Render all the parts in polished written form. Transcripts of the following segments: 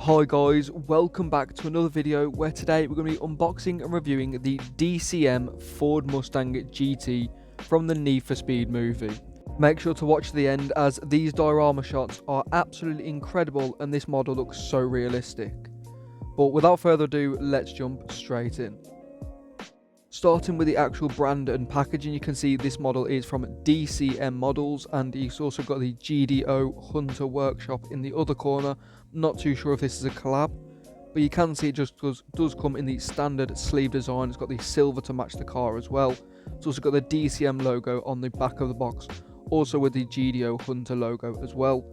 Hi guys, welcome back to another video where today we're going to be unboxing and reviewing the DCM Ford Mustang GT from the Need for Speed movie. Make sure to watch the end as these diorama shots are absolutely incredible and this model looks so realistic. But without further ado, let's jump straight in. Starting with the actual brand and packaging, you can see this model is from DCM Models, and you've also got the GDO Hunter Workshop in the other corner. Not too sure if this is a collab, but you can see it just does come in the standard sleeve design. It's got the silver to match the car as well. It's also got the DCM logo on the back of the box, also with the GDO Hunter logo as well.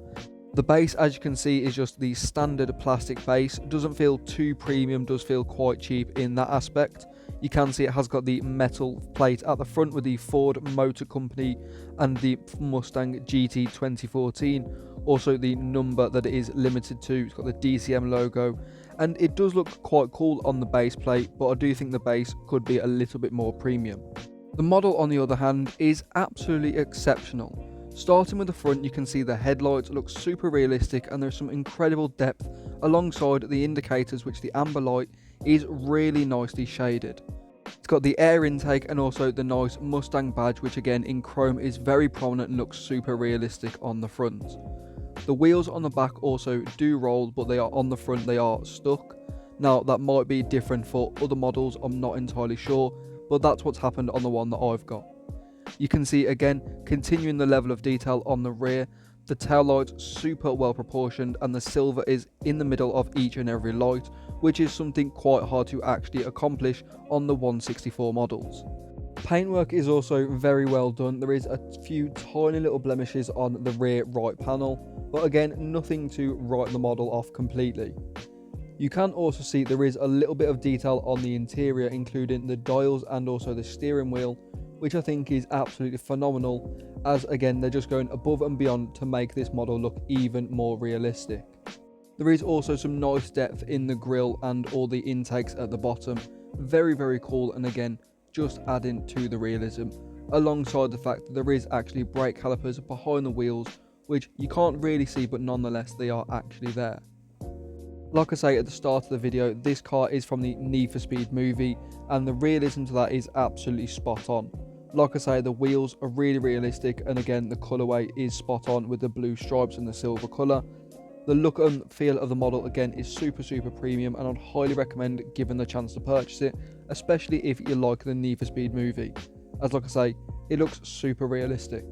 The base, as you can see, is just the standard plastic base. Doesn't feel too premium, does feel quite cheap in that aspect. You can see it has got the metal plate at the front with the Ford Motor Company and the Mustang GT 2014. Also the number that it is limited to. It's got the DCM logo and it does look quite cool on the base plate, but I do think the base could be a little bit more premium. The model, on the other hand, is absolutely exceptional. Starting with the front, you can see the headlights look super realistic and there's some incredible depth alongside the indicators, which the amber light is really nicely shaded. It's got the air intake and also the nice Mustang badge, which again in chrome is very prominent and looks super realistic on the front. The wheels on the back also do roll, but they are on the front, they are stuck. Now that might be different for other models, I'm not entirely sure, but that's what's happened on the one that I've got. You can see again, continuing the level of detail on the rear, the tail lights super well proportioned and the silver is in the middle of each and every light, which is something quite hard to actually accomplish on the 164 models. Paintwork is also very well done. There is a few tiny little blemishes on the rear right panel, but again, nothing to write the model off completely. You can also see there is a little bit of detail on the interior, including the dials and also the steering wheel, which I think is absolutely phenomenal, as again they're just going above and beyond to make this model look even more realistic. There is also some nice depth in the grille and all the intakes at the bottom. Very cool, and again just adding to the realism, alongside the fact that there is actually brake calipers behind the wheels, which you can't really see, but nonetheless they are actually there. Like I say at the start of the video, this car is from the Need for Speed movie and the realism to that is absolutely spot on. Like I say, the wheels are really realistic and again the colourway is spot on with the blue stripes and the silver colour. The look and feel of the model again is super premium, and I'd highly recommend giving the chance to purchase it, especially if you like the Need for Speed movie, as like I say, it looks super realistic.